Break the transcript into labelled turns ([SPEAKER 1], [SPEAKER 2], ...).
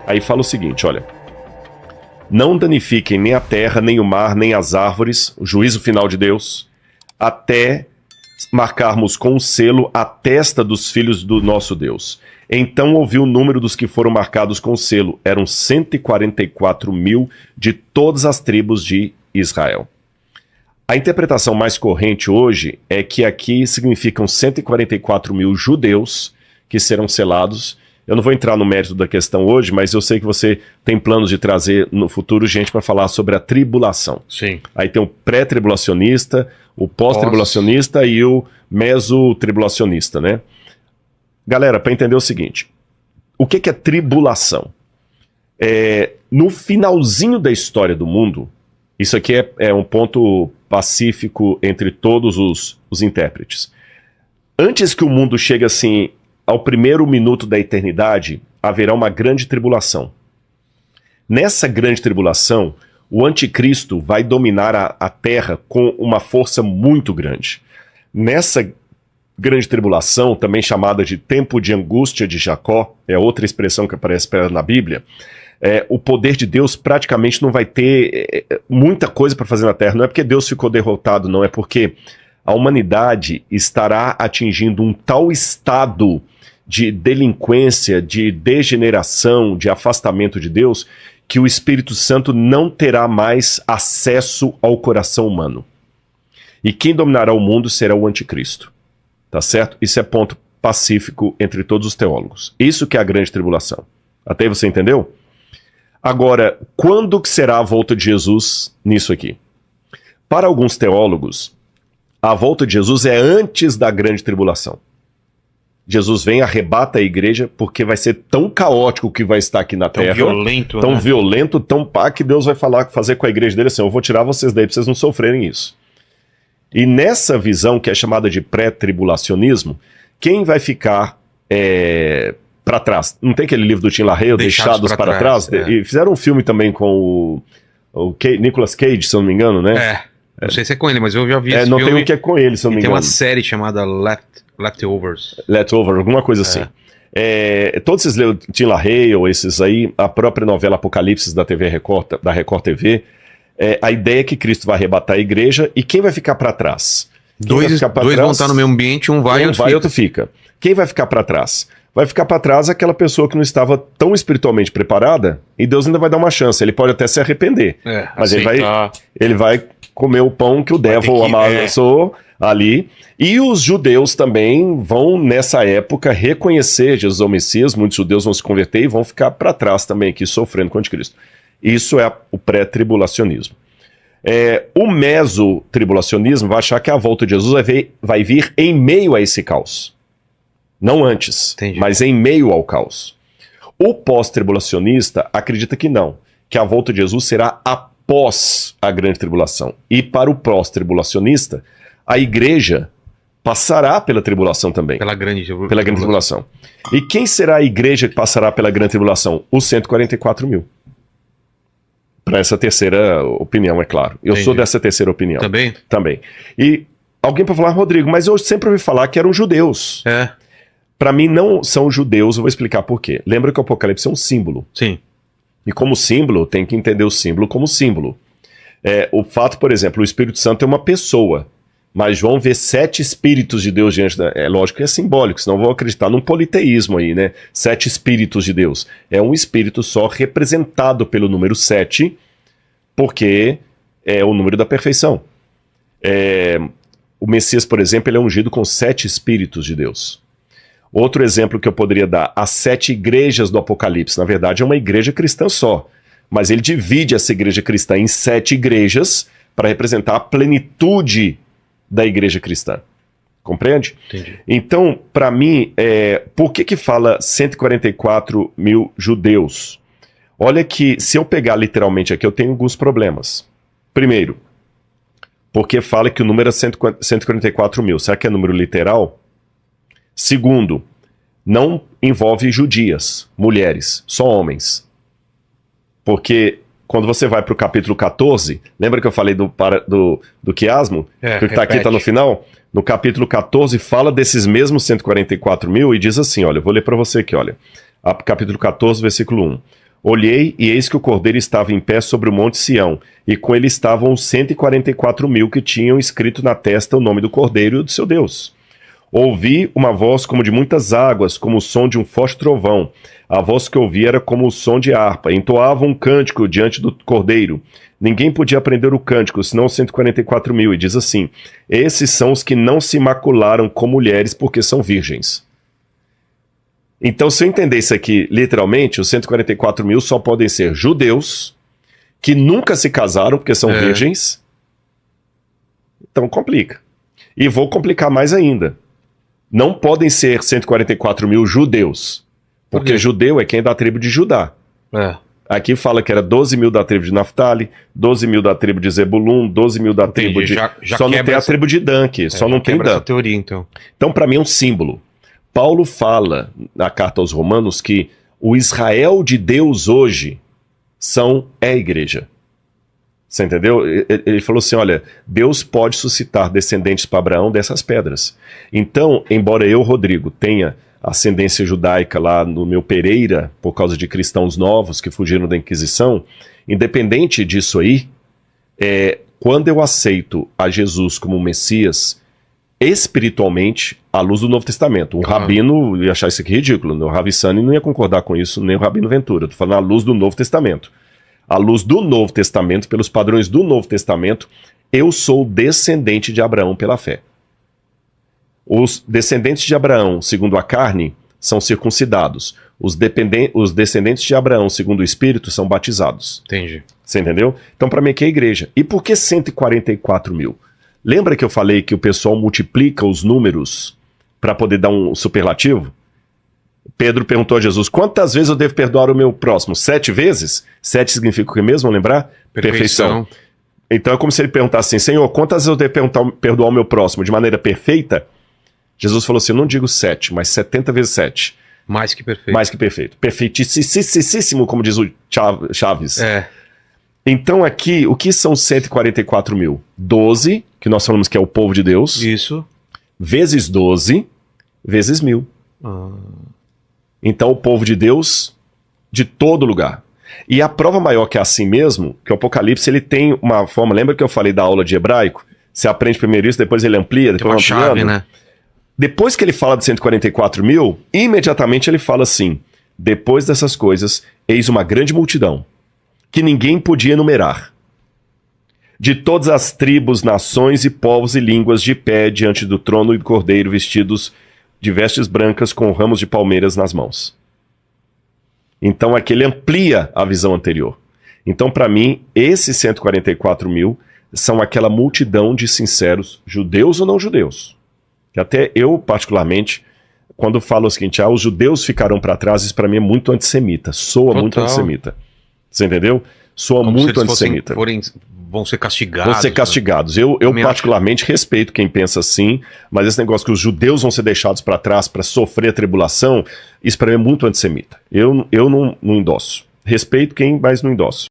[SPEAKER 1] Aí fala o seguinte, olha. Não danifiquem nem a terra, nem o mar, nem as árvores, o juízo final de Deus, até marcarmos com o selo a testa dos filhos do nosso Deus. Então ouvi o número dos que foram marcados com o selo. Eram 144 mil de todas as tribos de Israel. A interpretação mais corrente hoje é que aqui significam 144 mil judeus que serão selados. Eu não vou entrar no mérito da questão hoje, mas eu sei que você tem planos de trazer no futuro gente para falar sobre a tribulação.
[SPEAKER 2] Sim.
[SPEAKER 1] Aí tem o pré-tribulacionista, o pós-tribulacionista e o meso-tribulacionista, né? Galera, para entender o seguinte, o que é tribulação? No finalzinho da história do mundo, isso aqui é um ponto pacífico entre todos os intérpretes. Antes que o mundo chegue assim ao primeiro minuto da eternidade, haverá uma grande tribulação. Nessa grande tribulação, o anticristo vai dominar a terra com uma força muito grande. Nessa grande tribulação, também chamada de tempo de angústia de Jacó, é outra expressão que aparece na Bíblia, o poder de Deus praticamente não vai ter muita coisa para fazer na terra. Não é porque Deus ficou derrotado, não, é porque a humanidade estará atingindo um tal estado de delinquência, de degeneração, de afastamento de Deus, que o Espírito Santo não terá mais acesso ao coração humano. E quem dominará o mundo será o anticristo. Tá certo? Isso é ponto pacífico entre todos os teólogos. Isso que é a grande tribulação. Até aí você entendeu? Agora, quando que será a volta de Jesus nisso aqui? Para alguns teólogos, a volta de Jesus é antes da grande tribulação. Jesus vem, arrebata a igreja, porque vai ser tão caótico que vai estar aqui na terra. Tão violento, tão pá, que Deus vai fazer com a igreja dele assim, eu vou tirar vocês daí pra vocês não sofrerem isso. E nessa visão, que é chamada de pré-tribulacionismo, quem vai ficar para trás? Não tem aquele livro do Tim LaHaye, Deixados para Trás? E fizeram um filme também com o Nicolas Cage, se eu não me engano, né?
[SPEAKER 2] Não sei se é com ele, mas eu já vi esse
[SPEAKER 1] não
[SPEAKER 2] filme.
[SPEAKER 1] Tem um que é com ele, se eu não me engano.
[SPEAKER 2] Tem uma série chamada Leftovers.
[SPEAKER 1] Leftovers, alguma coisa assim. Todos esses Tim LaHaye, ou esses aí, a própria novela Apocalipse da TV Record, da Record TV, a ideia é que Cristo vai arrebatar a igreja, e quem vai ficar para trás?
[SPEAKER 2] Dois vão estar no mesmo ambiente, um vai e
[SPEAKER 1] outro fica. Quem vai ficar para trás? Vai ficar para trás aquela pessoa que não estava tão espiritualmente preparada, e Deus ainda vai dar uma chance. Ele pode até se arrepender, mas ele vai comer o pão que o devil amassou ali. E os judeus também vão, nessa época, reconhecer Jesus ao Messias. Muitos judeus vão se converter e vão ficar para trás também aqui, sofrendo com o anticristo. Isso é o pré-tribulacionismo. O meso-tribulacionismo vai achar que a volta de Jesus vai vir em meio a esse caos. Não antes,
[SPEAKER 2] Entendi.
[SPEAKER 1] Mas em meio ao caos. O pós-tribulacionista acredita que não, que a volta de Jesus será após a grande tribulação. E para o pós-tribulacionista, a igreja passará pela tribulação também.
[SPEAKER 2] Pela grande
[SPEAKER 1] tribulação. E quem será a igreja que passará pela grande tribulação? Os 144 mil. Para essa terceira opinião, é claro. Eu sou dessa terceira opinião. Também. E alguém para falar, Rodrigo, mas eu sempre ouvi falar que eram judeus. Para mim não são judeus, eu vou explicar por quê. Lembra que o Apocalipse é um símbolo.
[SPEAKER 2] Sim.
[SPEAKER 1] E como símbolo, tem que entender o símbolo como símbolo. O fato, por exemplo, o Espírito Santo é uma pessoa, mas João vê 7 espíritos de Deus diante da... É lógico que é simbólico, senão vou acreditar num politeísmo aí, né? 7 espíritos de Deus. É um espírito só representado pelo número 7, porque é o número da perfeição. O Messias, por exemplo, ele é ungido com 7 espíritos de Deus. Outro exemplo que eu poderia dar, as 7 igrejas do Apocalipse. Na verdade, é uma igreja cristã só. Mas ele divide essa igreja cristã em 7 igrejas para representar a plenitude da igreja cristã. Compreende?
[SPEAKER 2] Entendi.
[SPEAKER 1] Então, para mim, por que fala 144 mil judeus? Olha que, se eu pegar literalmente aqui, eu tenho alguns problemas. Primeiro, porque fala que o número é 144 mil. Será que é número literal? Segundo, não envolve judias, mulheres, só homens. Porque quando você vai para o capítulo 14, lembra que eu falei do quiasmo? Que está aqui, está no final? No capítulo 14 fala desses mesmos 144 mil e diz assim, olha, eu vou ler para você aqui, olha. Capítulo 14, versículo 1. Olhei, e eis que o Cordeiro estava em pé sobre o monte Sião, e com ele estavam os 144.000 que tinham escrito na testa o nome do Cordeiro e do seu Deus. Ouvi uma voz como de muitas águas, como o som de um forte trovão. A voz que ouvi era como o som de harpa. Entoava um cântico diante do Cordeiro. Ninguém podia aprender o cântico, senão os 144.000. E diz assim: esses são os que não se macularam com mulheres, porque são virgens. Então, se eu entender isso aqui literalmente, os 144.000 só podem ser judeus que nunca se casaram, porque são virgens. Então complica. E vou complicar mais ainda. Não podem ser 144.000 judeus, porque judeu é quem é da tribo de Judá. Aqui fala que era 12.000 da tribo de Naftali, 12.000 da tribo de Zebulun, 12.000 da tribo de... Já só não tem a tribo de Dan aqui, só não tem Dan.
[SPEAKER 2] Essa teoria, então.
[SPEAKER 1] Então, para mim, é um símbolo. Paulo fala na carta aos Romanos que o Israel de Deus hoje é a igreja. Você entendeu? Ele falou assim, olha, Deus pode suscitar descendentes para Abraão dessas pedras. Então, embora eu, Rodrigo, tenha ascendência judaica lá no meu Pereira, por causa de cristãos novos que fugiram da Inquisição, independente disso aí, quando eu aceito a Jesus como Messias, espiritualmente, à luz do Novo Testamento. Um rabino ia achar isso aqui ridículo, o Ravi Sani não ia concordar com isso, nem o Rabino Ventura. Estou falando à luz do Novo Testamento. À luz do Novo Testamento, pelos padrões do Novo Testamento, eu sou descendente de Abraão pela fé. Os descendentes de Abraão, segundo a carne, são circuncidados. Os descendentes de Abraão, segundo o Espírito, são batizados.
[SPEAKER 2] Entendi.
[SPEAKER 1] Você entendeu? Então, para mim, aqui é a igreja. E por que 144.000? Lembra que eu falei que o pessoal multiplica os números para poder dar um superlativo? Pedro perguntou a Jesus, quantas vezes eu devo perdoar o meu próximo? 7 vezes? 7 significa o que mesmo, lembrar? Perfeição. Então é como se ele perguntasse assim, Senhor, quantas vezes eu devo perdoar o meu próximo de maneira perfeita? Jesus falou assim, eu não digo 7, mas 70 vezes 7.
[SPEAKER 2] Mais que perfeito.
[SPEAKER 1] Mais que perfeito. Perfeitíssimo, como diz o Chaves. Então aqui, o que são 144.000? 12, que nós falamos que é o povo de Deus.
[SPEAKER 2] Isso.
[SPEAKER 1] Vezes 12, vezes 1.000. Então o povo de Deus de todo lugar. E a prova maior que é assim mesmo, que o Apocalipse ele tem uma forma, lembra que eu falei da aula de hebraico? Você aprende primeiro isso, depois ele amplia, depois
[SPEAKER 2] uma chave, né?
[SPEAKER 1] Depois que ele fala de 144.000, imediatamente ele fala assim, depois dessas coisas, eis uma grande multidão, que ninguém podia enumerar, de todas as tribos, nações e povos e línguas de pé diante do trono e do Cordeiro, vestidos de vestes brancas com ramos de palmeiras nas mãos. Então aqui ele amplia a visão anterior. Então para mim, esses 144.000 são aquela multidão de sinceros, judeus ou não judeus. Que até eu, particularmente, quando falo o seguinte, os judeus ficarão para trás, isso para mim é muito antissemita, soa muito antissemita. Você entendeu? Soa como muito antissemita.
[SPEAKER 2] Vão ser castigados.
[SPEAKER 1] Vão ser castigados. Né? Eu particularmente respeito quem pensa assim, mas esse negócio que os judeus vão ser deixados para trás para sofrer a tribulação, isso para mim é muito antissemita. Eu não endosso. Respeito quem, mas não endosso.